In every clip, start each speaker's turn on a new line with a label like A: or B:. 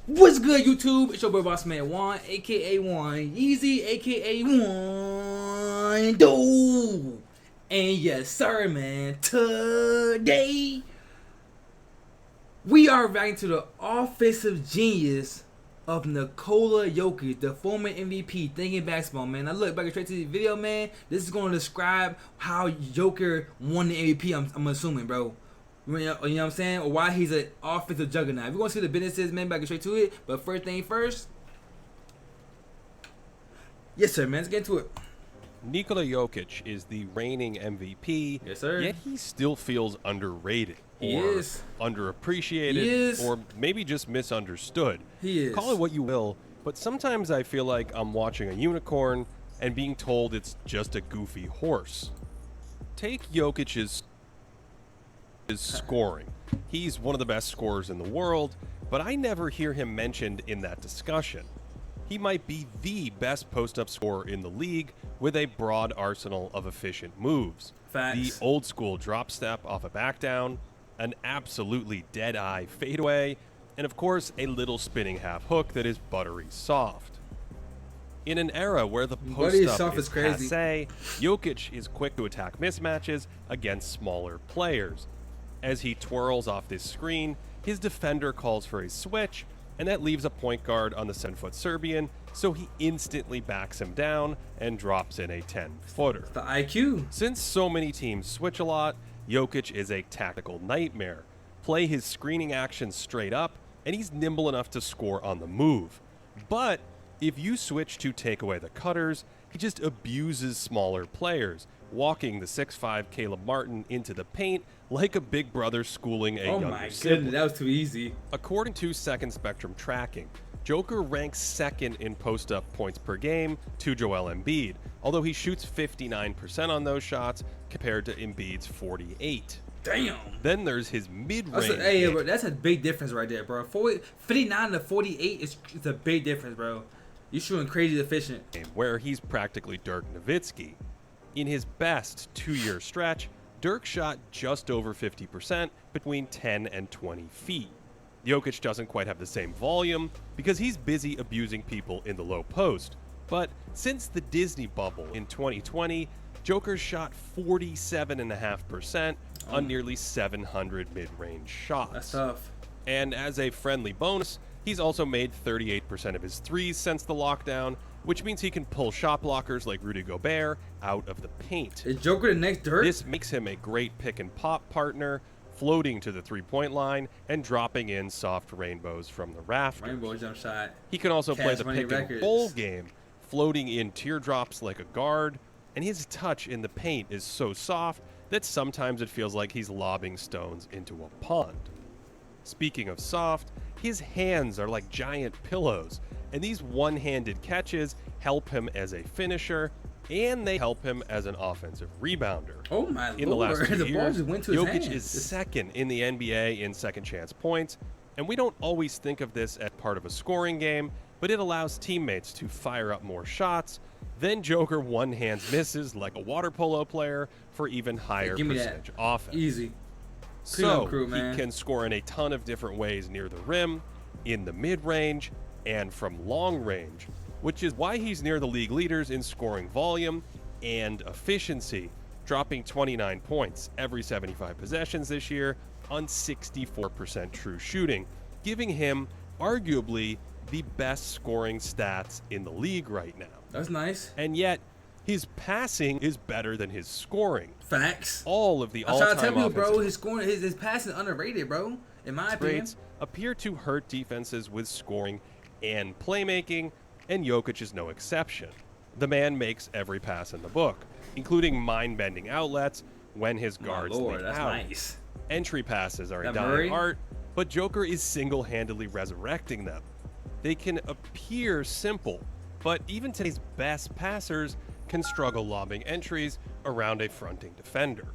A: What's good, YouTube? It's your boy BossManWann, aka One Easy, aka One Do. And yes, sir, man. Today we are reacting to the offensive genius of Nikola Jokic, the former MVP, thinking basketball, man. Now look, back straight to the video, man. This is going to describe how Joker won the MVP. I'm assuming, bro. You know what I'm saying? Or why he's an offensive juggernaut. We're going to see the businesses, man, back straight to it. But first thing first. Yes, sir, man. Let's get into it.
B: Nikola Jokic is the reigning MVP.
A: Yes, sir.
B: Yet he still feels underrated.
A: He
B: or
A: is.
B: Underappreciated.
A: He is.
B: Or maybe just misunderstood.
A: He is.
B: Call it what you will, but sometimes I feel like I'm watching a unicorn and being told it's just a goofy horse. Take Jokic's scoring. He's one of the best scorers in the world, but I never hear him mentioned in that discussion. He might be the best post-up scorer in the league with a broad arsenal of efficient moves.
A: Facts.
B: The old school drop step off a back down, an absolutely dead-eye fadeaway, and of course a little spinning half hook that is buttery soft. In an era where the post-up is passé, Jokic is quick to attack mismatches against smaller players. As he twirls off this screen, his defender calls for a switch, and that leaves a point guard on the 7-foot Serbian, so he instantly backs him down and drops in a 10-footer.
A: The IQ.
B: Since so many teams switch a lot, Jokic is a tactical nightmare. Play his screening action straight up, and he's nimble enough to score on the move. But if you switch to take away the cutters, he just abuses smaller players, walking the 6'5" Caleb Martin into the paint like a big brother schooling a younger sibling.
A: Oh my goodness, that was too easy.
B: According to Second Spectrum tracking, Joker ranks second in post-up points per game to Joel Embiid, although he shoots 59% on those shots compared to Embiid's 48.
A: Damn.
B: Then there's his mid-range.
A: Hey, bro, that's a big difference right there, bro. 59 to 48 is a big difference, bro. You're shooting crazy efficient.
B: Where he's practically Dirk Nowitzki. In his best 2-year stretch, Dirk shot just over 50% between 10 and 20 feet. Jokic doesn't quite have the same volume because he's busy abusing people in the low post. But since the Disney bubble in 2020, Joker shot 47.5% on nearly 700 mid-range shots.
A: That's tough.
B: And as a friendly bonus, he's also made 38% of his threes since the lockdown, which means he can pull shot blockers like Rudy Gobert out of the paint.
A: Is Joker the next Dirk?
B: This makes him a great pick and pop partner, floating to the three-point line and dropping in soft rainbows from the rafters.
A: Rainbow jump shot.
B: He can also play the pick and roll game, floating in teardrops like a guard, and his touch in the paint is so soft that sometimes it feels like he's lobbing stones into a pond. Speaking of soft, his hands are like giant pillows, and these one-handed catches help him as a finisher, and they help him as an offensive rebounder.
A: Oh my
B: In the last 2
A: the ball
B: years,
A: just went to his
B: Jokic
A: hands.
B: is second in the NBA in second chance points, and we don't always think of this as part of a scoring game, but it allows teammates to fire up more shots. Then Joker one-hands misses like a water polo player for even higher percentage offense.
A: Easy.
B: So
A: crew,
B: he can score in a ton of different ways near the rim, in the mid-range, and from long range, which is why he's near the league leaders in scoring volume and efficiency, dropping 29 points every 75 possessions this year on 64% true shooting, giving him arguably the best scoring stats in the league right now.
A: That's nice.
B: And yet, his passing is better than his scoring.
A: Facts.
B: All of the all-time
A: offensive. I tell you, bro, his passing is underrated, bro. In my opinion,
B: appear to hurt defenses with scoring and playmaking, and Jokic is no exception. The man makes every pass in the book, including mind-bending outlets when his guards leak
A: that's
B: out.
A: Nice.
B: Entry passes are a dying art, but Joker is single-handedly resurrecting them. They can appear simple, but even today's best passers can struggle lobbing entries around a fronting defender.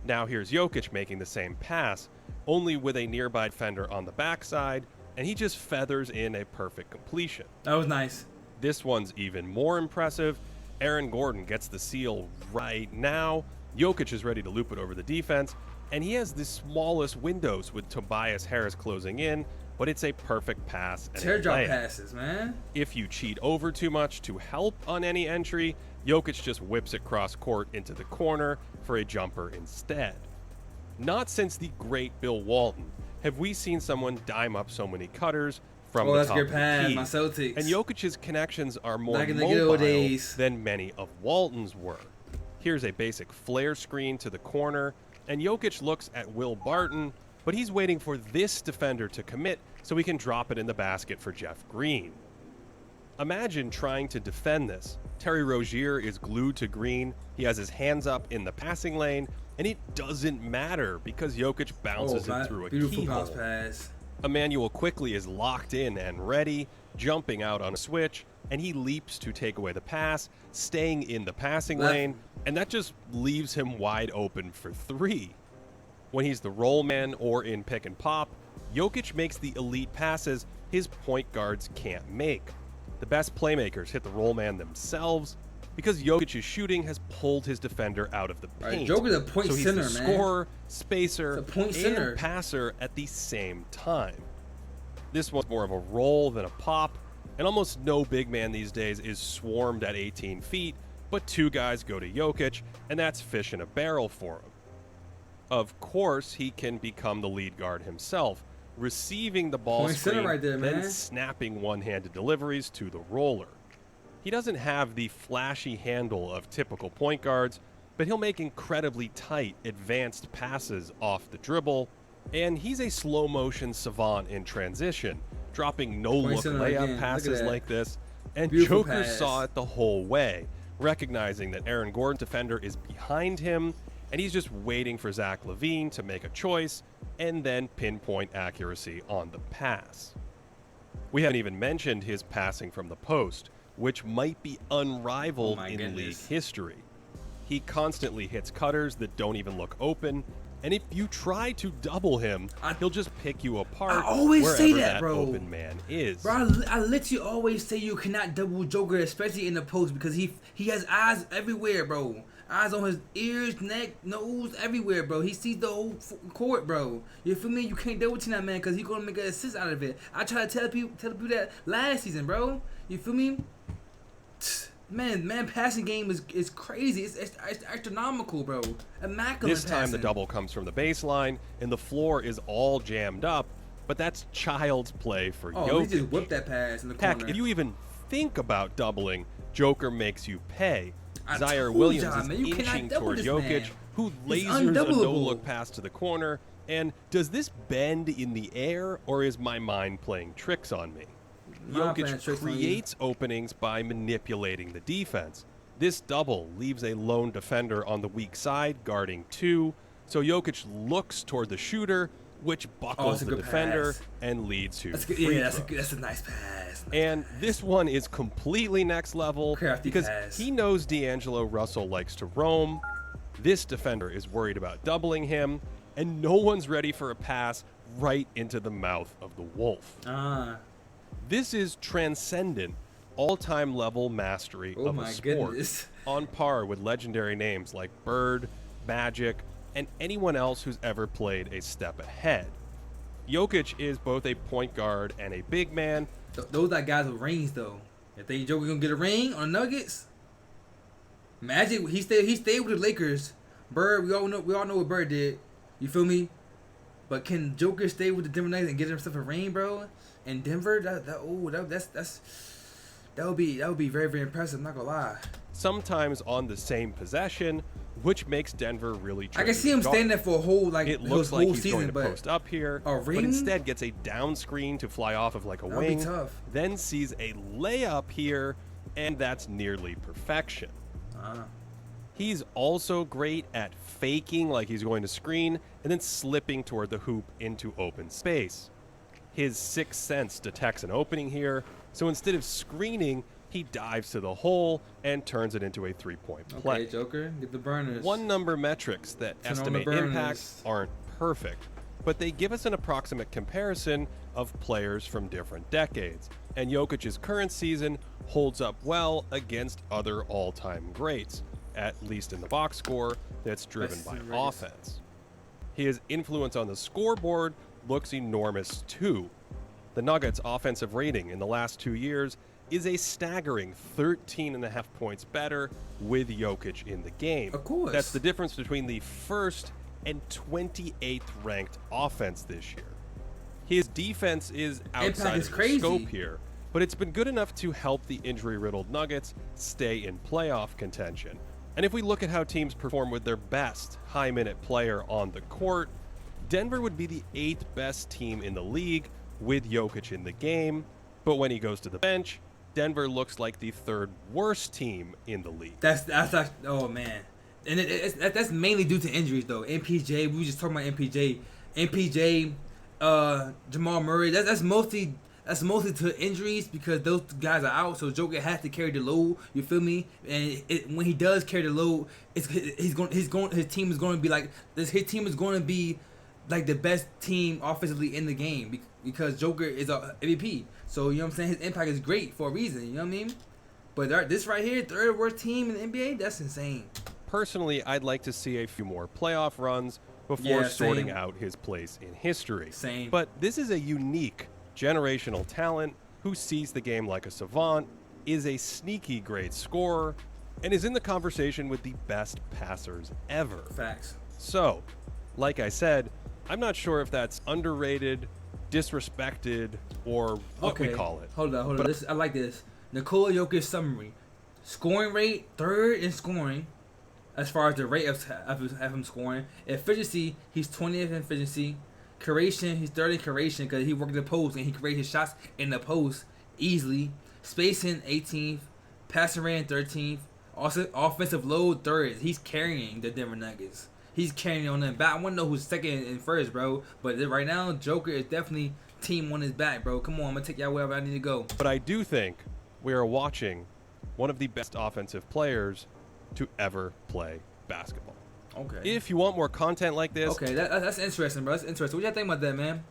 B: Now here's Jokic making the same pass, only with a nearby defender on the backside, and he just feathers in a perfect completion.
A: That was nice.
B: This one's even more impressive. Aaron Gordon gets the seal right now. Jokic is ready to loop it over the defense, and he has the smallest windows with Tobias Harris closing in, but it's a perfect pass and a
A: Teardrop
B: layup.
A: passes, man.
B: If you cheat over too much to help on any entry, Jokic just whips it cross court into the corner for a jumper instead. Not since the great Bill Walton have we seen someone dime up so many cutters from the
A: that's
B: top
A: a
B: of
A: good
B: the
A: pass,
B: key.
A: my Celtics.
B: And Jokic's connections are more
A: Back in the good old
B: mobile
A: days.
B: than many of Walton's were. Here's a basic flare screen to the corner, and Jokic looks at Will Barton, but he's waiting for this defender to commit so he can drop it in the basket for Jeff Green. Imagine trying to defend this. Terry Rozier is glued to Green, he has his hands up in the passing lane, and it doesn't matter because Jokic bounces it through a
A: beautiful
B: keyhole.
A: bounce pass.
B: Emmanuel quickly is locked in and ready, jumping out on a switch, and he leaps to take away the pass, staying in the passing lane, and that just leaves him wide open for three. When he's the roll man or in pick and pop, Jokic makes the elite passes his point guards can't make. The best playmakers hit the roll man themselves because Jokic's shooting has pulled his defender out of the paint.
A: Joker's a point
B: so he's
A: center,
B: the
A: man.
B: scorer, spacer,
A: It's a point
B: and
A: center.
B: passer at the same time. This one's more of a roll than a pop, and almost no big man these days is swarmed at 18 feet, but two guys go to Jokic, and that's fish in a barrel for him. Of course, he can become the lead guard himself, receiving the ball
A: Point center
B: screen,
A: right there,
B: then
A: man.
B: snapping one-handed deliveries to the roller. He doesn't have the flashy handle of typical point guards, but he'll make incredibly tight, advanced passes off the dribble, and he's a slow-motion savant in transition, dropping no-look
A: center
B: layup
A: again.
B: passes
A: Look at
B: like this, and
A: Beautiful
B: Joker
A: pass.
B: saw it the whole way, recognizing that Aaron Gordon's defender is behind him, and he's just waiting for Zach LaVine to make a choice and then pinpoint accuracy on the pass. We haven't even mentioned his passing from the post, which might be unrivaled
A: Oh my
B: in
A: goodness.
B: league history. He constantly hits cutters that don't even look open, and if you try to double him, he'll just pick you apart
A: I always
B: wherever
A: say that, bro.
B: open man is.
A: Bro, I literally always say you cannot double Joker, especially in the post, because he has eyes everywhere, bro. Eyes on his ears, neck, nose, everywhere, bro. He sees the whole court, bro. You feel me? You can't double team that man because he's gonna make an assist out of it. I try to tell people that last season, bro. You feel me? Man, passing game is crazy. It's astronomical, bro. Immaculate.
B: This time
A: passing.
B: the double comes from the baseline, and the floor is all jammed up, but that's child's play for
A: Oh,
B: Jokic.
A: he just whipped that pass in the
B: Heck,
A: corner.
B: if you even think about doubling, Joker makes you pay.
A: I
B: Zaire
A: told
B: Williams
A: y'all,
B: is
A: man, you cannot
B: inching
A: double
B: toward
A: this
B: Jokic,
A: man.
B: who
A: He's
B: lasers a
A: undoubleable.
B: no-look pass to the corner. And does this bend in the air, or is my mind playing tricks on me?
A: Mind playing
B: Jokic
A: tricks on you.
B: creates openings by manipulating the defense. This double leaves a lone defender on the weak side guarding two, so Jokic looks toward the shooter, which buckles
A: a
B: the
A: good
B: defender
A: pass.
B: and leads to
A: That's good.
B: free
A: Yeah,
B: throws.
A: that's a nice pass.
B: And this one is completely next level
A: Crafty
B: because
A: pass.
B: he knows D'Angelo Russell likes to roam. This defender is worried about doubling him, and no one's ready for a pass right into the mouth of the Wolf. This is transcendent, all-time level mastery
A: Oh
B: of a
A: my
B: sport,
A: goodness.
B: on par with legendary names like Bird, Magic, and anyone else who's ever played a step ahead. Jokic is both a point guard and a big man.
A: Those are guys with rings, though. If they Joker gonna get a ring on Nuggets, Magic he stayed with the Lakers. Bird, we all know what Bird did. You feel me? But can Joker stay with the Denver Nuggets and get himself a ring, bro? In Denver, that would be very, very impressive. I'm not gonna lie.
B: Sometimes on the same possession, which makes Denver really tricky.
A: I can see him
B: to guard.
A: standing there for a whole
B: It looks like
A: whole
B: he's
A: season,
B: going to
A: but
B: post up here,
A: a
B: but
A: ring?
B: instead gets a down screen to fly off of like a
A: That'd be
B: wing,
A: tough.
B: then sees a layup here, and that's nearly perfection. He's also great at faking like he's going to screen and then slipping toward the hoop into open space. His sixth sense detects an opening here, so instead of screening, he dives to the hole and turns it into a three-point play.
A: Okay, Joker, get the burners.
B: One-number metrics that
A: Turn on the
B: estimate
A: burners.
B: impact aren't perfect, but they give us an approximate comparison of players from different decades, and Jokic's current season holds up well against other all-time greats, at least in the box score that's driven
A: That's
B: by
A: right.
B: offense. His influence on the scoreboard looks enormous too. The Nuggets' offensive rating in the last 2 years is a staggering 13.5 points better with Jokic in the game.
A: Of course.
B: That's the difference between the first and 28th ranked offense this year. His defense is outside of the scope here, but it's been good enough to help the injury-riddled Nuggets stay in playoff contention. And if we look at how teams perform with their best high-minute player on the court, Denver would be the 8th best team in the league with Jokic in the game, but when he goes to the bench, Denver looks like the 3rd worst team in the league.
A: That's like, oh man, and that's mainly due to injuries though. MPJ, we were just talking about MPJ, Jamal Murray. That's mostly to injuries because those guys are out. So Joker has to carry the load. You feel me? And when he does carry the load, his team is going to be like this. His team is going to be like the best team offensively in the game because Joker is a MVP. So you know what I'm saying? His impact is great for a reason. You know what I mean? But this right here, 3rd worst team in the NBA, that's insane.
B: Personally, I'd like to see a few more playoff runs before sorting out his place in history.
A: Same.
B: But this is a unique generational talent who sees the game like a savant, is a sneaky great scorer, and is in the conversation with the best passers ever.
A: Facts.
B: So, like I said, I'm not sure if that's underrated, disrespected, or what we call it.
A: Hold on. I like this. Nikola Jokic summary. Scoring rate, 3rd in scoring, as far as the rate of him scoring. Efficiency, he's 20th in efficiency. Creation, he's 3rd in creation because he worked the post and he created his shots in the post easily. Spacing, 18th. Passing rate, 13th. Also, offensive load, 3rd. He's carrying the Denver Nuggets. He's carrying on them. But I want to know who's 2nd and 1st, bro. But right now, Joker is definitely team on his back, bro. Come on, I'm going to take y'all wherever I need to go.
B: But I do think we are watching one of the best offensive players to ever play basketball.
A: Okay.
B: If you want more content like this...
A: Okay, that's interesting, bro. That's interesting. What y'all think about that, man?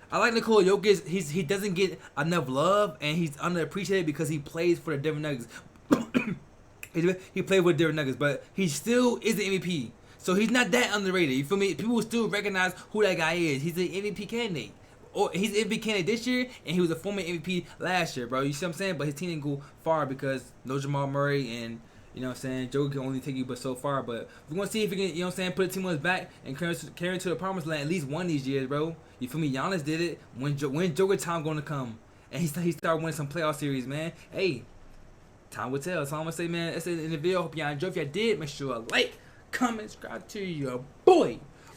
A: I like Nikola Jokic. He doesn't get enough love, and he's underappreciated because he plays for the Denver Nuggets. He played with the Denver Nuggets, but he still is the MVP. So he's not that underrated. You feel me? People still recognize who that guy is. He's an MVP candidate. Or he's an MVP candidate this year, and he was a former MVP last year, bro. You see what I'm saying? But his team didn't go far because no Jamal Murray and, you know what I'm saying, Joker can only take you but so far. But we're going to see if he can, you know what I'm saying, put a team on his back and carry it to the promised land at least one of these years, bro. You feel me? Giannis did it. When Joker time going to come? And he started winning some playoff series, man. Hey, time will tell. So I'm going to say, man, that's it in the video. Hope y'all enjoyed. If y'all did, make sure to like, comment, subscribe to your boy.